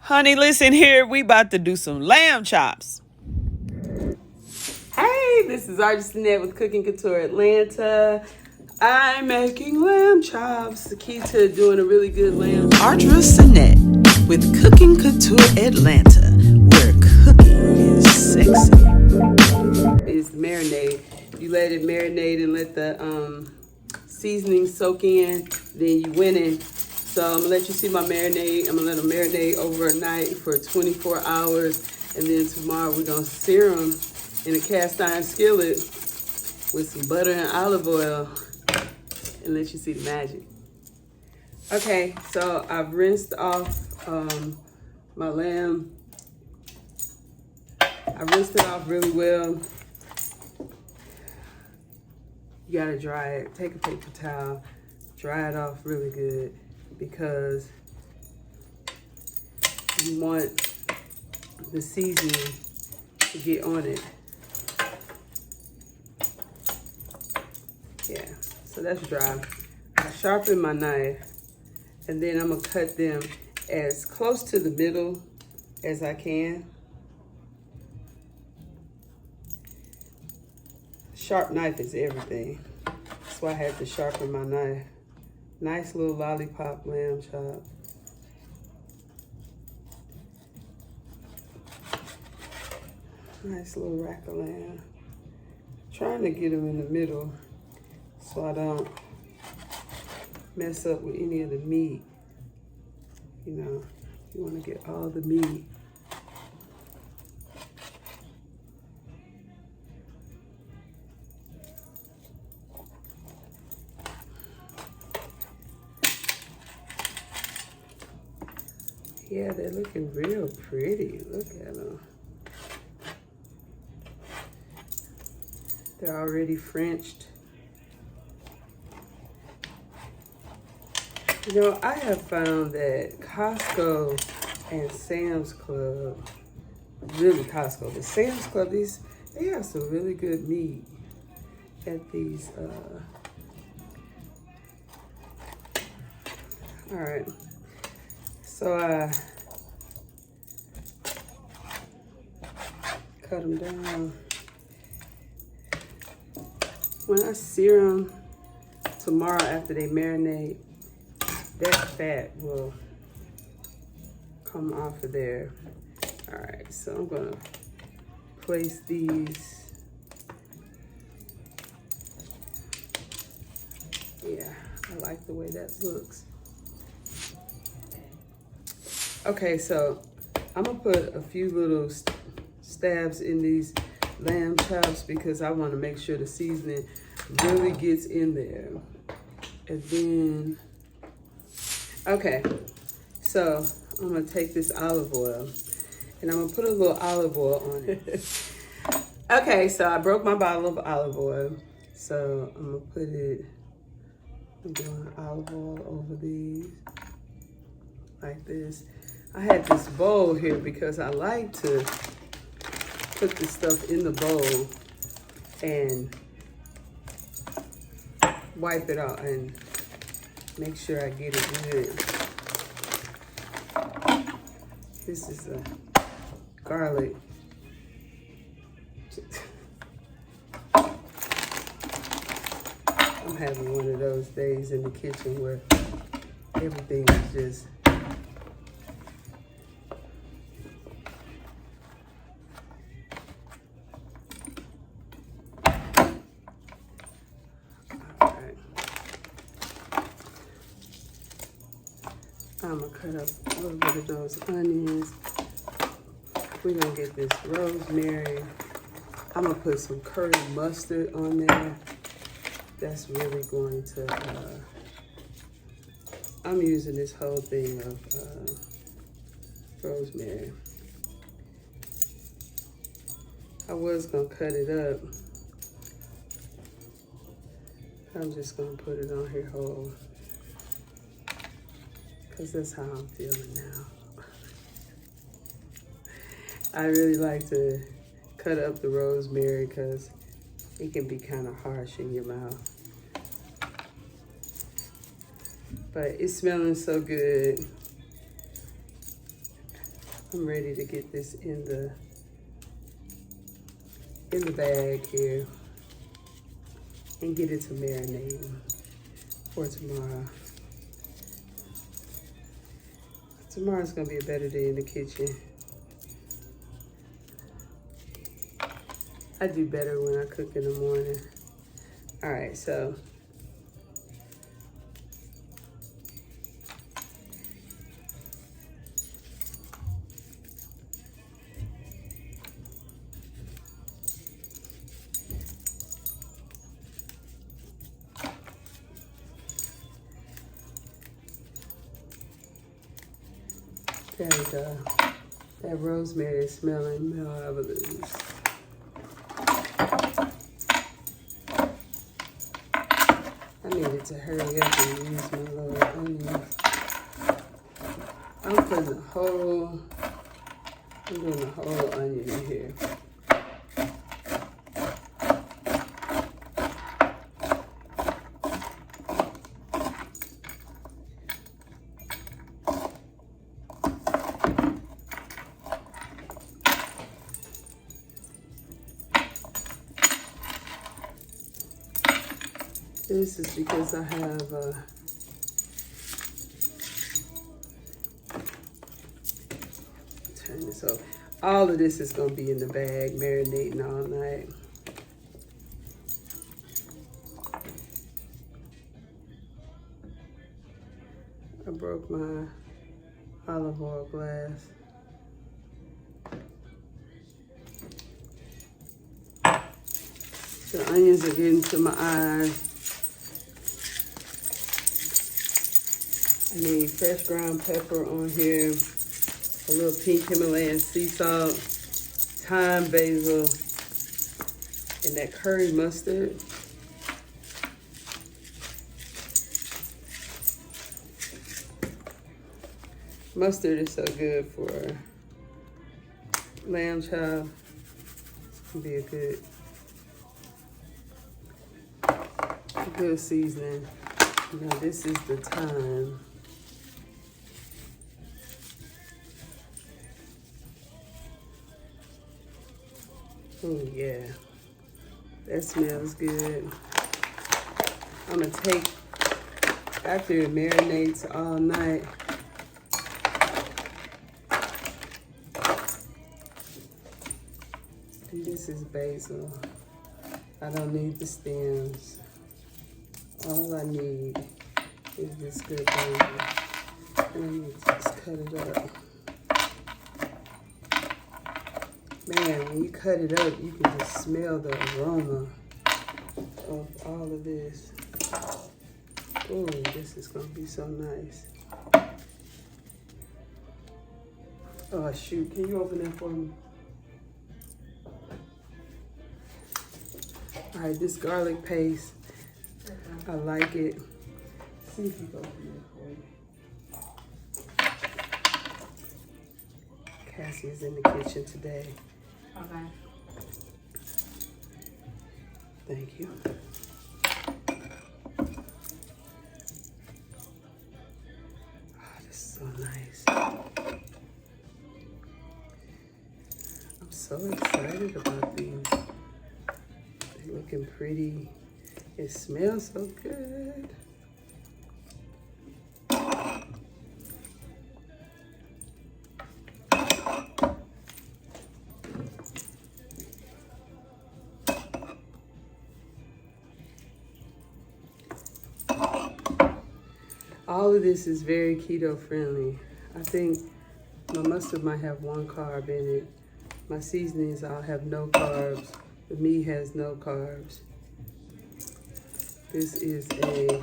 Honey, listen here. We about to do some lamb chops. Hey, this is Artisanette with Cooking Couture Atlanta. I'm making lamb chops. The key to doing a really good lamb. Artisanette with Cooking Couture Atlanta, where cooking is sexy. Is marinade. You let it marinate and let the seasoning soak in. Then you winning. So I'm gonna let you see my marinade. I'm gonna let them marinate overnight for 24 hours. And then tomorrow we're gonna sear them in a cast iron skillet with some butter and olive oil and let you see the magic. Okay, so I've rinsed off my lamb. I rinsed it off really well. You gotta dry it. Take a paper towel, dry it off really good, because you want the seasoning to get on it. Yeah, so that's dry. I sharpen my knife, and then I'm gonna cut them as close to the middle as I can. Sharp knife is everything. That's why I had to sharpen my knife. Nice little lollipop lamb chop. Nice little rack of lamb. Trying to get them in the middle so I don't mess up with any of the meat. You know, you want to get all the meat. Yeah, they're looking real pretty. Look at them. They're already Frenched. You know, I have found that Costco and Sam's Club, really Costco, but Sam's Club, they have some really good meat at these. All right. So I cut them down. When I sear them tomorrow after they marinate, that fat will come off of there. All right, so I'm gonna place these. Yeah, I like the way that looks. Okay, so I'm gonna put a few little stabs in these lamb chops because I wanna make sure the seasoning really gets in there. And then, okay, so I'm gonna take this olive oil and I'm gonna put a little olive oil on it. Okay, so I broke my bottle of olive oil. So I'm gonna put it, I'm doing olive oil over these like this. I had this bowl here because I like to put the stuff in the bowl and wipe it out and make sure I get it good. This is a garlic. I'm having one of those days in the kitchen where everything is just I'm gonna cut up a little bit of those onions. We're gonna get this rosemary. I'm gonna put some curry mustard on there. That's really going to, I'm using this whole thing of rosemary. I was gonna cut it up. I'm just gonna put it on here whole, because that's how I'm feeling now. I really like to cut up the rosemary because it can be kind of harsh in your mouth. But it's smelling so good. I'm ready to get this in the bag here and get it to marinating for tomorrow. Tomorrow's gonna be a better day in the kitchen. I do better when I cook in the morning. All right, so there we go. That rosemary is smelling marvelous. I needed to hurry up and use my little onions. I'm doing the whole onion in here. This is because I have turn this over. All of this is gonna be in the bag, marinating all night. I broke my olive oil glass. The onions are getting to my eyes. I need fresh ground pepper on here, a little pink Himalayan sea salt, thyme, basil, and that curry mustard. Mustard is so good for lamb chop. It'll be a good seasoning. Now this is the thyme. Oh yeah, that smells good. I'm gonna take, after it marinates all night, this is basil. I don't need the stems. All I need is this good basil. And you just cut it up. Man, when you cut it up, you can just smell the aroma of all of this. Oh, this is gonna be so nice. Oh shoot, can you open that for me? All right, this garlic paste, I like it. See if you can open it for me. Cassie is in the kitchen today. Okay. Thank you. Oh, this is so nice. I'm so excited about these. They're looking pretty. It smells so good. All of this is very keto friendly. I think my mustard might have 1 carb in it. My seasonings all have no carbs. The meat has no carbs. This is a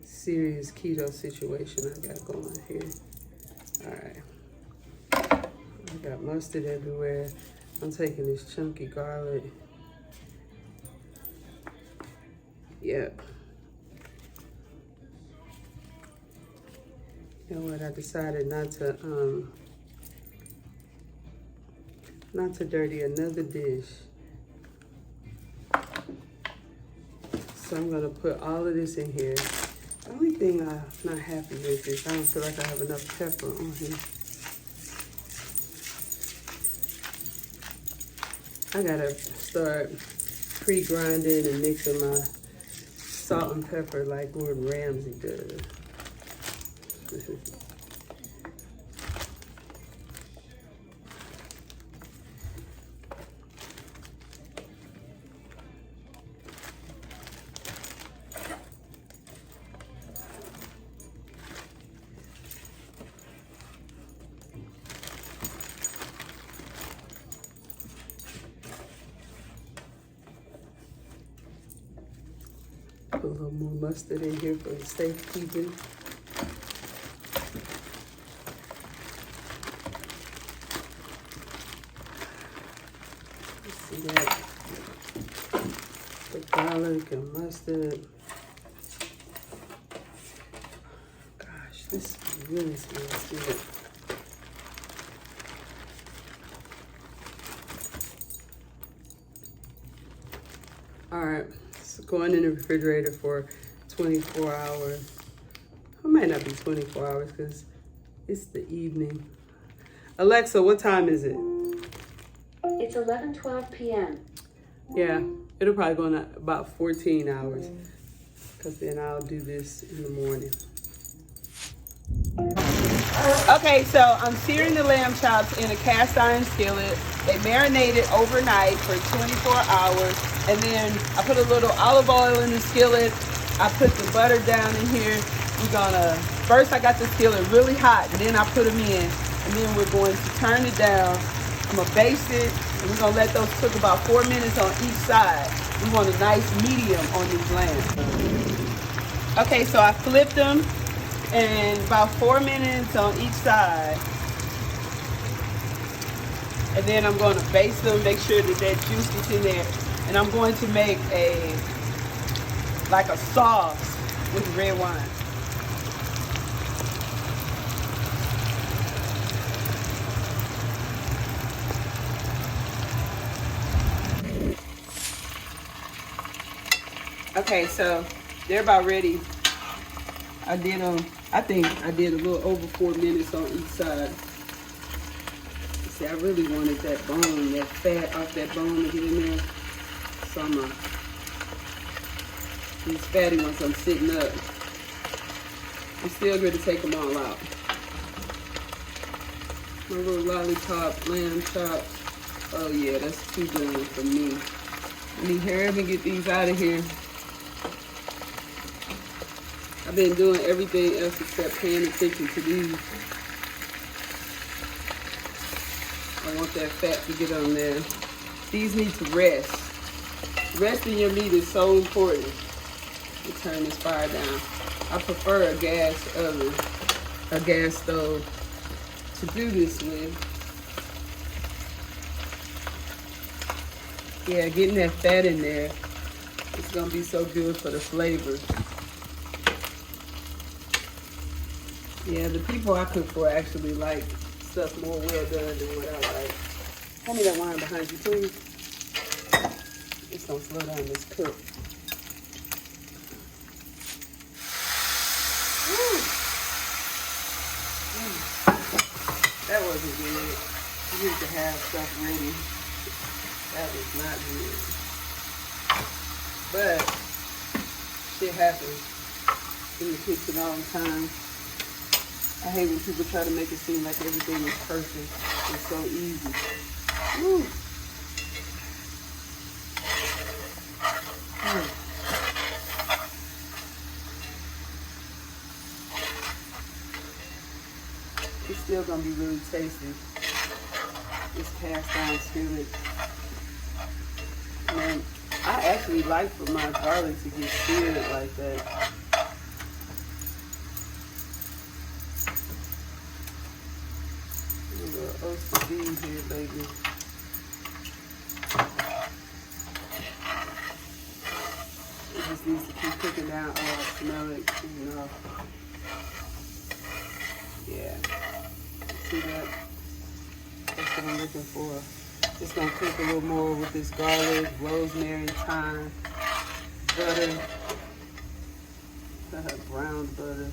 serious keto situation I got going here. All right. I got mustard everywhere. I'm taking this chunky garlic. Yep. You know what? I decided not to dirty another dish. So I'm gonna put all of this in here. The only thing I'm not happy with is I don't feel like I have enough pepper on here. I gotta start pre-grinding and mixing my salt and pepper like Gordon Ramsay does. Put a little more mustard in here for the safekeeping. See that? The garlic and mustard. Gosh, this really smells good. All right. Going in the refrigerator for 24 hours. It might not be 24 hours because it's the evening. Alexa, what time is it? It's 11:12 p.m. Yeah, it'll probably go in about 14 hours because then I'll do this in the morning. Okay, so I'm searing the lamb chops in a cast iron skillet. They marinated overnight for 24 hours. And then I put a little olive oil in the skillet. I put the butter down in here. First I got the skillet really hot, and then I put them in. And then we're going to turn it down. I'm gonna baste it, and we're gonna let those cook about 4 minutes on each side. We want a nice medium on these lambs. Okay, so I flipped them, and about 4 minutes on each side. And then I'm gonna baste them, make sure that that juice gets in there. And I'm going to make a sauce with red wine. Okay, so they're about ready. I think I did a little over 4 minutes on each side. See, I really wanted that bone, that fat off that bone to get in there. So these fatty ones, I'm sitting up. I'm still going to take them all out. My little lollipop lamb chops. Oh yeah, that's too good for me. Let me hurry up and get these out of here. I've been doing everything else except paying attention to these. I want that fat to get on there. These need to rest. Resting your meat is so important. Let me turn this fire down. I prefer a gas oven, a gas stove to do this with. Yeah, getting that fat in there, it's gonna be so good for the flavor. Yeah, the people I cook for actually like stuff more well done than what I like. Hand me that wine behind you, please. It's gonna slow down this cook. That wasn't good. You need to have stuff ready. That was not good. But shit happens in the kitchen all the time. I hate when people try to make it seem like everything is perfect. It's so easy. Woo. It's still gonna be really tasty. This cast iron skillet. And I actually like for my garlic to get seared like that. A little OCD here, baby. It just needs to keep cooking down. Oh, I smell it. You know. Yeah. See that? That's what I'm looking for. Just gonna cook a little more with this garlic, rosemary, thyme, butter, brown butter.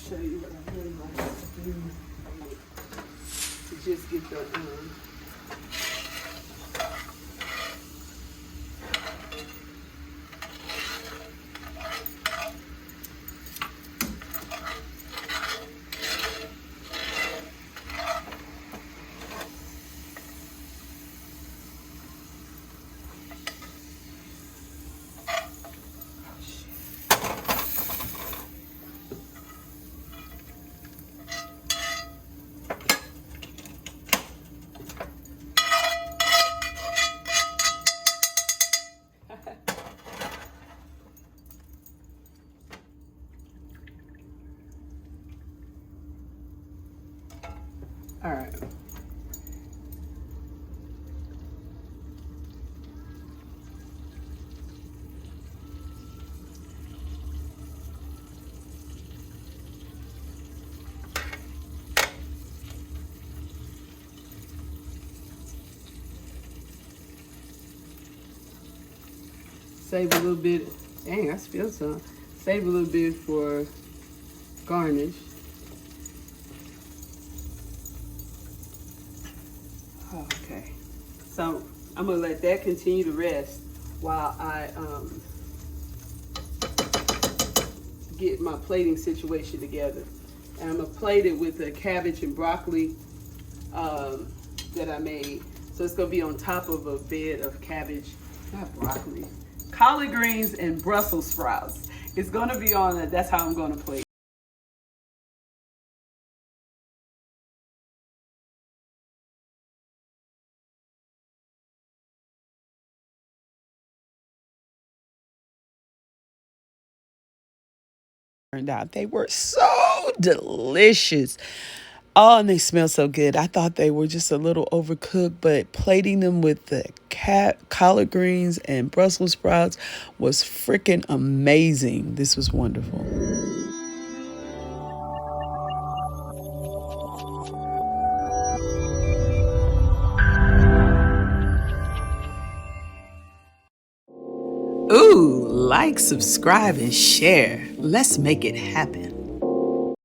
Show you what I really like to do. All right. Save a little bit. Dang, I spilled some. Save a little bit for garnish. Okay. So I'm gonna let that continue to rest while I get my plating situation together. And I'm gonna plate it with the cabbage and broccoli that I made. So it's gonna be on top of a bed of cabbage, not broccoli, collard greens and Brussels sprouts. It's gonna be on that. That's how I'm gonna plate. Turned out they were so delicious. Oh, and they smell so good. I thought they were just a little overcooked, but plating them with the collard greens and Brussels sprouts was freaking amazing. This was wonderful. Ooh, like, subscribe, and share. Let's make it happen.